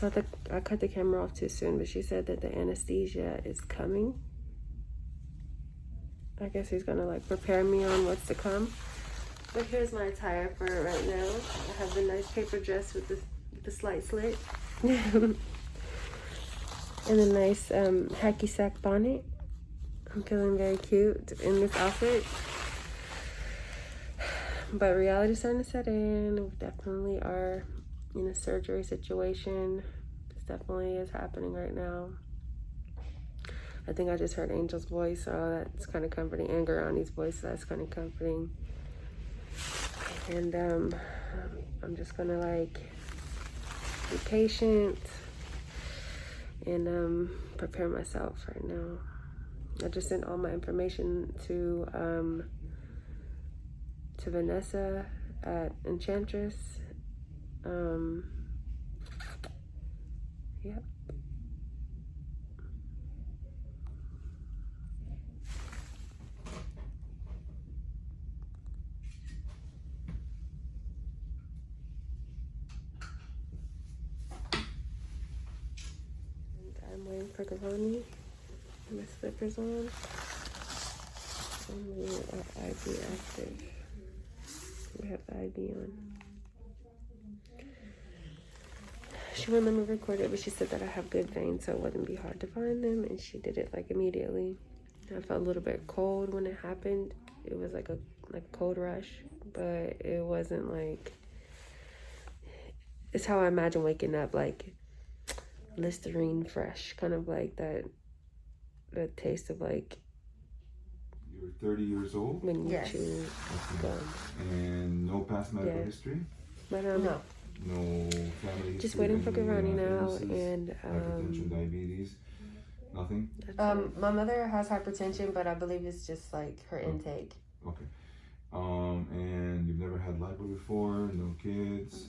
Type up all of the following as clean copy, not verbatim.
So I cut the camera off too soon, but she said that the anesthesia is coming. I guess he's gonna like prepare me on what's to come. But here's my attire for right now. I have the nice paper dress with the slight slit. And a nice hacky sack bonnet. I'm feeling very cute in this outfit. But reality's starting to set in. We definitely are in a surgery situation. This definitely is happening right now. I think I just heard Angel's voice, so that's kind of comforting. And Ghurani's voice, so that's kind of comforting. And I'm just gonna like be patient and prepare myself right now. I just sent all my information to Vanessa at Enchantress. Yep. I'm waiting for Ghurani. My slippers on. And we are IB active. We have the IB on. She wouldn't let me record it, but she said that I have good veins, so it wouldn't be hard to find them, and she did it like immediately. I felt a little bit cold when it happened. It was like a cold rush, but it wasn't like. It's how I imagine waking up, like Listerine fresh, kind of like that. The taste of like. You were 30 years old? When you chew gum. And no past medical history? But no family history? Just waiting for Ghurani now, and hypertension, diabetes, nothing? My mother has hypertension, but I believe it's just like her intake. Okay. And you've never had lipo before, no kids.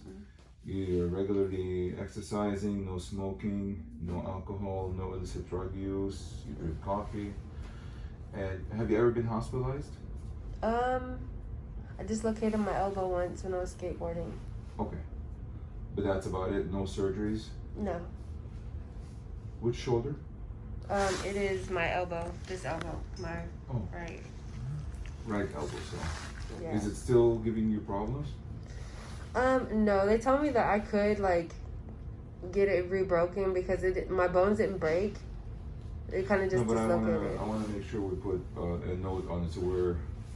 You're regularly exercising, no smoking, no alcohol, no illicit drug use. You drink coffee. And have you ever been hospitalized? I dislocated my elbow once when I was skateboarding. Okay. But that's about it? No surgeries? No. Which shoulder? It is my elbow. This elbow. My right. Right elbow, so. Yeah. Is it still giving you problems? No. They told me that I could like get it rebroken because my bones didn't break. It kind of just dislocated. I want to make sure we put a note on it so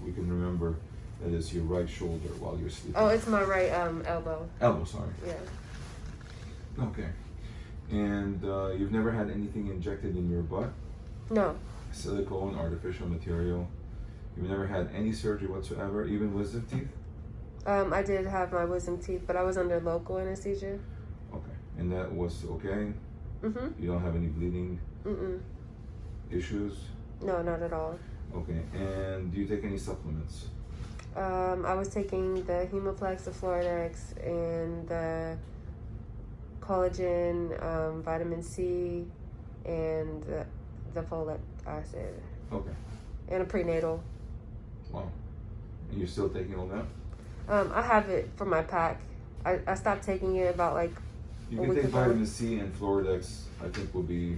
we can remember that it's your right shoulder while you're sleeping. Oh, it's my right elbow. Elbow, sorry. Yeah. Okay. And you've never had anything injected in your butt? No. Silicone, artificial material. You've never had any surgery whatsoever, even wisdom teeth? I did have my wisdom teeth, but I was under local anesthesia. Okay. And that was okay? Mm-hmm. You don't have any bleeding issues? No, not at all. Okay. And do you take any supplements? I was taking the Hemoplex, the Floridex, and the collagen, vitamin C, and the folic acid. Okay. And a prenatal. Wow. And you're still taking all that? I have it for my pack. I stopped taking it about like you can take vitamin C and Floridex. I think will be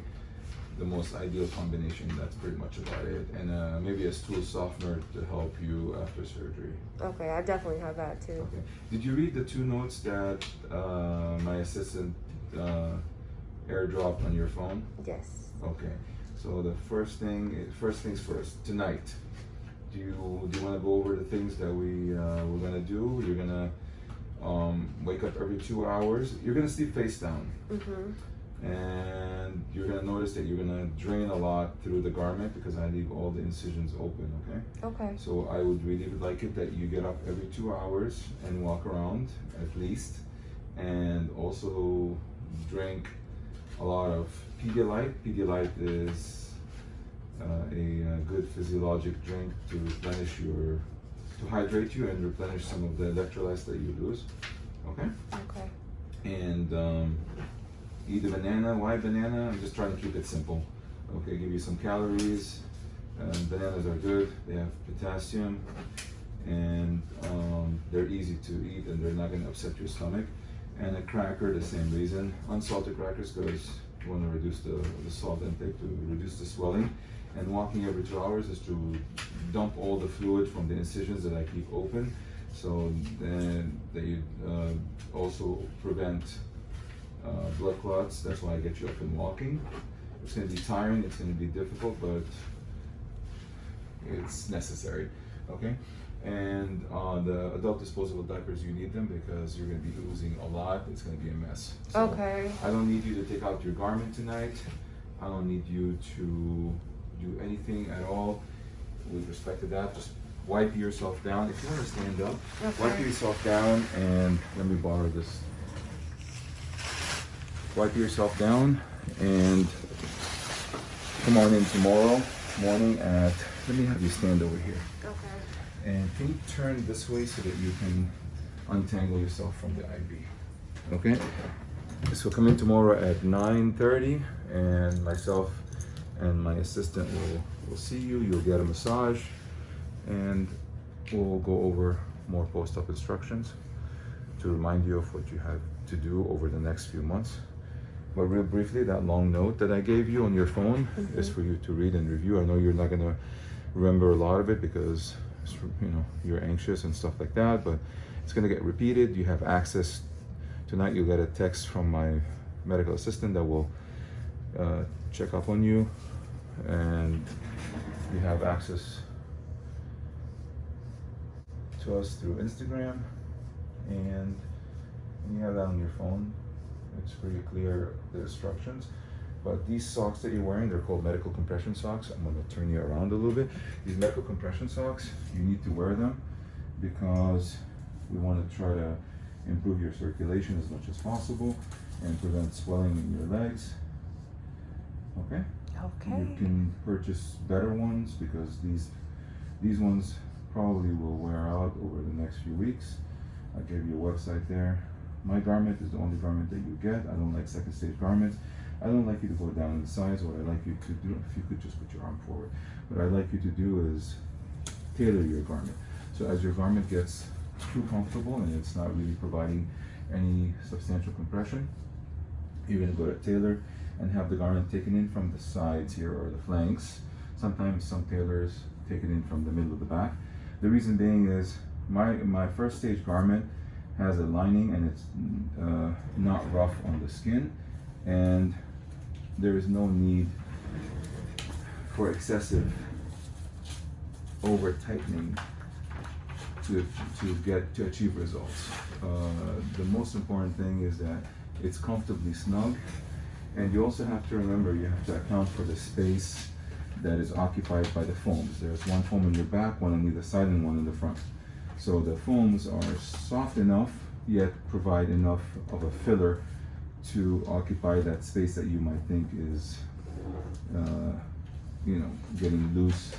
the most ideal combination. That's pretty much about it. And maybe a stool softener to help you after surgery. Okay, I definitely have that too. Okay. Did you read the 2 notes that my assistant airdropped on your phone? Yes. Okay. So the first things first. Tonight, do you want to go over the things that we're gonna do? You're gonna wake up every 2 hours. You're gonna sleep face down. And you're gonna notice that you're gonna drain a lot through the garment because I leave all the incisions open, okay? Okay. So I would really like it that you get up every 2 hours and walk around at least, and also drink a lot of Pedialyte. Pedialyte is a good physiologic drink to hydrate you and replenish some of the electrolytes that you lose, okay? Okay. And eat a banana. Why banana? I'm just trying to keep it simple. Okay, give you some calories. Bananas are good. They have potassium, and they're easy to eat, and they're not going to upset your stomach. And a cracker, the same reason. Unsalted crackers because you want to reduce the salt intake to reduce the swelling. And walking every 2 hours is to dump all the fluid from the incisions that I keep open. So then they also prevent blood clots. That's why I get you up and walking. It's going to be tiring, it's going to be difficult, but it's necessary, okay? And the adult disposable diapers, you need them because you're going to be oozing a lot. It's going to be a mess. So Okay. I don't need you to take out your garment tonight. I don't need you to do anything at all with respect to that. Just wipe yourself down. If you want to stand up, wipe Okay. yourself down, and let me borrow this. Wipe yourself down and come on in tomorrow morning at, let me have you stand over here. Okay. And can you turn this way so that you can untangle yourself from the IV? Okay? So come in tomorrow at 9:30, and myself and my assistant will see you. You'll get a massage, and we'll go over more post-op instructions to remind you of what you have to do over the next few months. But real briefly, that long note that I gave you on your phone is for you to read and review. I know you're not gonna remember a lot of it because you're anxious and stuff like that, but it's gonna get repeated. You have access tonight. You'll get a text from my medical assistant that will check up on you, and you have access to us through Instagram, and you have that on your phone. It's pretty clear, the instructions. But these socks that you're wearing, they're called medical compression socks. I'm gonna turn you around a little bit. These medical compression socks, you need to wear them because we wanna try to improve your circulation as much as possible and prevent swelling in your legs. Okay? Okay. You can purchase better ones because these ones probably will wear out over the next few weeks. I gave you a website there. My garment is the only garment that you get. I don't like second stage garments. I don't like you to go down in size. What I like you to do, if you could just put your arm forward, what I like you to do is tailor your garment. So as your garment gets too comfortable and it's not really providing any substantial compression, you're gonna go to tailor and have the garment taken in from the sides here or the flanks. Sometimes some tailors take it in from the middle of the back. The reason being is my first stage garment has a lining and it's not rough on the skin, and there is no need for excessive over tightening to achieve results. The most important thing is that it's comfortably snug, and you also have to remember you have to account for the space that is occupied by the foams. There's one foam in your back, one on either side, and one in the front. So the foams are soft enough, yet provide enough of a filler to occupy that space that you might think is, getting loose,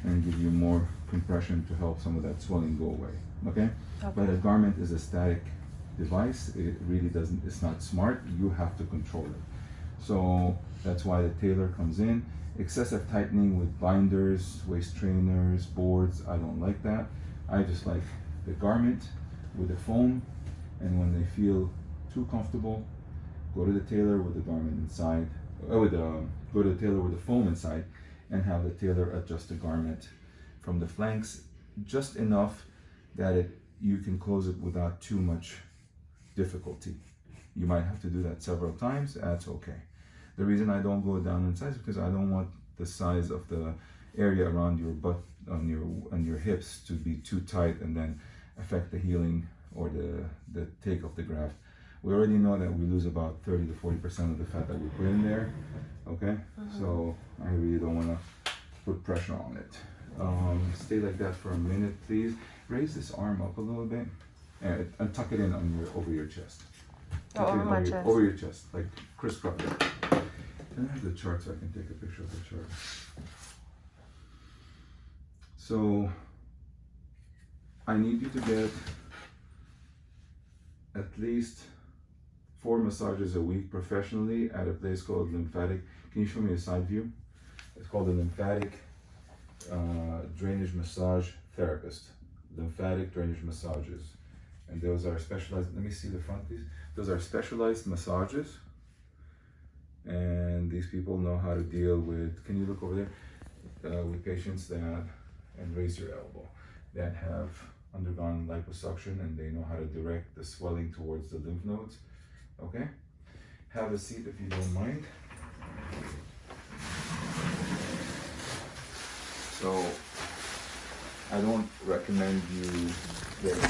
and give you more compression to help some of that swelling go away. Okay? But a garment is a static device. It really doesn't. It's not smart. You have to control it. So that's why the tailor comes in. Excessive tightening with binders, waist trainers, boards. I don't like that. I just like the garment with the foam, and when they feel too comfortable, go to the tailor with the garment inside, go to the tailor with the foam inside, and have the tailor adjust the garment from the flanks just enough that you can close it without too much difficulty. You might have to do that several times. That's okay. The reason I don't go down in size is because I don't want the size of the area around your butt on your hips to be too tight and then affect the healing or the take of the graft. We already know that we lose about 30 to 40% of the fat that we put in there. Okay, so I really don't want to put pressure on it. Stay like that for a minute, please. Raise this arm up a little bit and tuck it in over your chest. Over my chest. Over your chest, like crisscross. Can I have the chart so I can take a picture of the chart? So I need you to get at least 4 massages a week professionally at a place called Lymphatic. Can you show me a side view? It's called the Lymphatic Drainage Massage Therapist. Lymphatic Drainage Massages. And those are specialized, let me see the front please. Those are specialized massages. And these people know how to deal with, can you look over there? With patients that, and raise your elbow, that have undergone liposuction, and they know how to direct the swelling towards the lymph nodes. Okay? Have a seat if you don't mind. So, I don't recommend you getting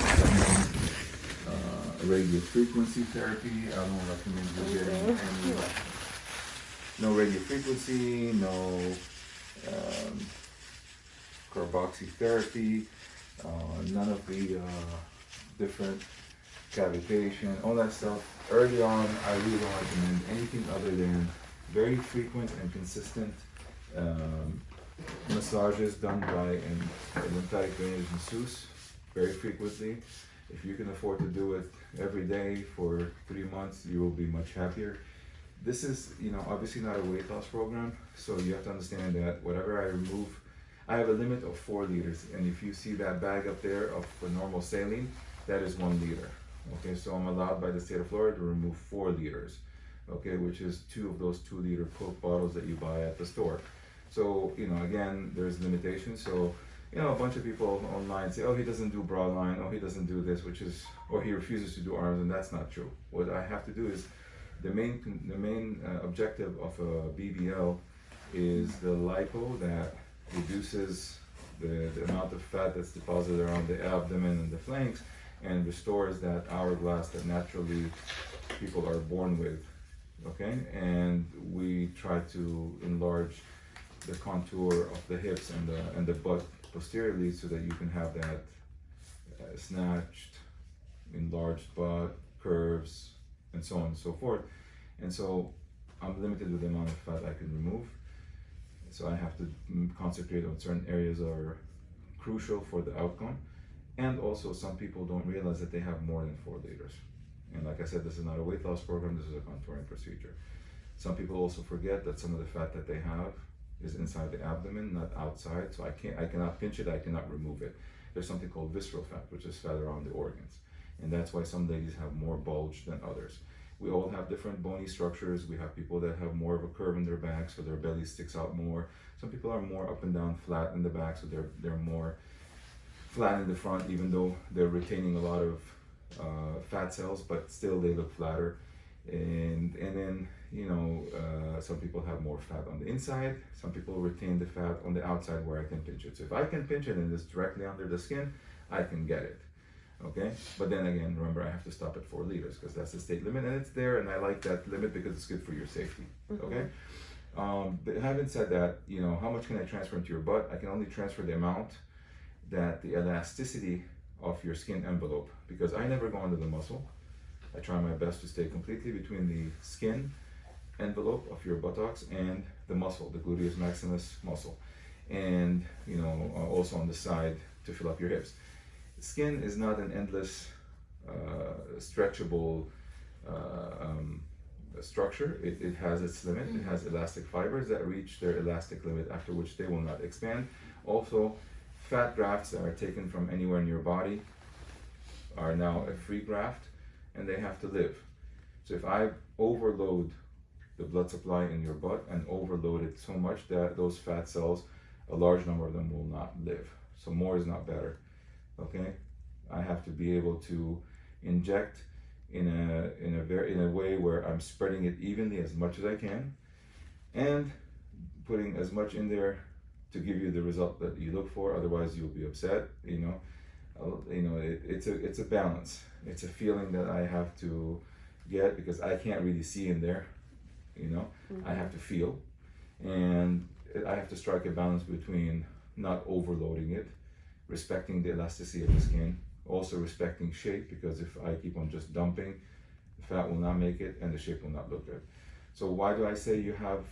radio frequency therapy. I don't recommend you getting any, no radio frequency, no carboxytherapy, none of the different cavitation, all that stuff. Early on, I really don't recommend anything other than very frequent and consistent massages done by a lymphatic drainage masseuse very frequently. If you can afford to do it every day for 3 months, you will be much happier. This is, obviously not a weight loss program, so you have to understand that whatever I remove, I have a limit of 4 liters, and if you see that bag up there of for normal saline, that is 1 liter. Okay, so I'm allowed by the state of Florida to remove 4 liters, okay, which is 2 of those 2-liter Coke bottles that you buy at the store. So, again, there's limitations. So, a bunch of people online say, oh, he doesn't do bra line, oh, he doesn't do this, or he refuses to do arms, and that's not true. What I have to do is, the main objective of a BBL is the lipo that reduces the amount of fat that's deposited around the abdomen and the flanks, and restores that hourglass that naturally people are born with, okay? And we try to enlarge the contour of the hips and the butt posteriorly so that you can have that snatched, enlarged butt, curves, and so on and so forth. And so I'm limited with the amount of fat I can remove. So I have to concentrate on certain areas that are crucial for the outcome. And also some people don't realize that they have more than 4 liters. And like I said, this is not a weight loss program, this is a contouring procedure. Some people also forget that some of the fat that they have is inside the abdomen, not outside. So I cannot pinch it, I cannot remove it. There's something called visceral fat, which is fat around the organs. And that's why some ladies have more bulge than others. We all have different bony structures. We have people that have more of a curve in their back, so their belly sticks out more. Some people are more up and down flat in the back, so they're more flat in the front, even though they're retaining a lot of fat cells, but still they look flatter. And then, some people have more fat on the inside. Some people retain the fat on the outside where I can pinch it. So if I can pinch it and it's directly under the skin, I can get it. Okay, but then again, remember, I have to stop at 4 liters because that's the state limit, and it's there, and I like that limit because it's good for your safety. Okay, but having said that, how much can I transfer into your butt? I can only transfer the amount that the elasticity of your skin envelope, because I never go under the muscle. I try my best to stay completely between the skin envelope of your buttocks and the muscle, the gluteus maximus muscle, and also on the side to fill up your hips. Skin is not an endless stretchable structure. It has its limit. It has elastic fibers that reach their elastic limit, after which they will not expand. Also, fat grafts that are taken from anywhere in your body are now a free graft, and they have to live. So if I overload the blood supply in your butt and overload it so much that those fat cells, a large number of them, will not live. So more is not better. Okay, I have to be able to inject in a way where I'm spreading it evenly as much as I can, and putting as much in there to give you the result that you look for. Otherwise, you'll be upset. It's a balance. It's a feeling that I have to get because I can't really see in there. I have to feel, and I have to strike a balance between not overloading it, respecting the elasticity of the skin, also respecting shape, because if I keep on just dumping, the fat will not make it and the shape will not look good. So why do I say you have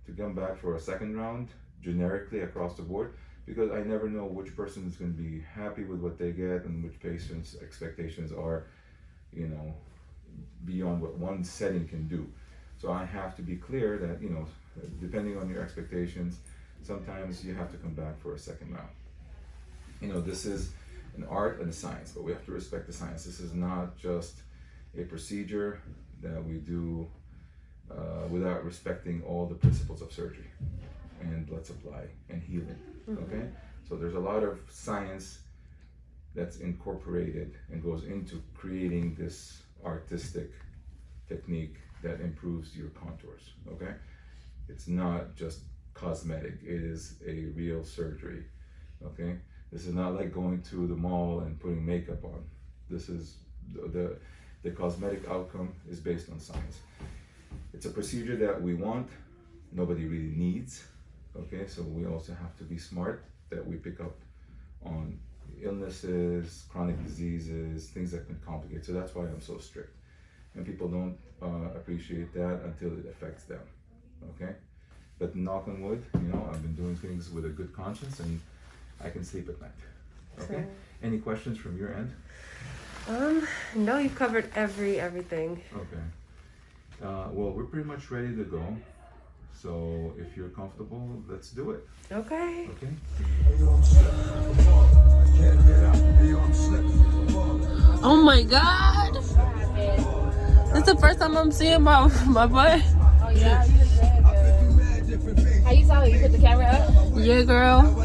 to come back for a second round generically across the board? Because I never know which person is going to be happy with what they get and which patient's expectations are, beyond what one setting can do. So I have to be clear that, depending on your expectations, sometimes you have to come back for a second round. This is an art and a science, but we have to respect the science. This is not just a procedure that we do without respecting all the principles of surgery and blood supply and healing. Okay, so there's a lot of science that's incorporated and goes into creating this artistic technique that improves your contours. Okay, it's not just cosmetic, it is a real surgery. Okay, this is not like going to the mall and putting makeup on. This is the cosmetic outcome is based on science. It's a procedure that we want, nobody really needs. Okay, so we also have to be smart that we pick up on illnesses, chronic diseases, things that can complicate. So that's why I'm so strict. And people don't appreciate that until it affects them. Okay, but knock on wood, you know, I've been doing things with a good conscience and I can sleep at night. Okay. Any questions from your end? No, you've covered everything. Okay. Well, we're pretty much ready to go. So if you're comfortable, let's do it. Okay. Okay. Oh my God! This is the first time I'm seeing my butt. Oh yeah, you look good. How you saw it? You put the camera up? Yeah, girl.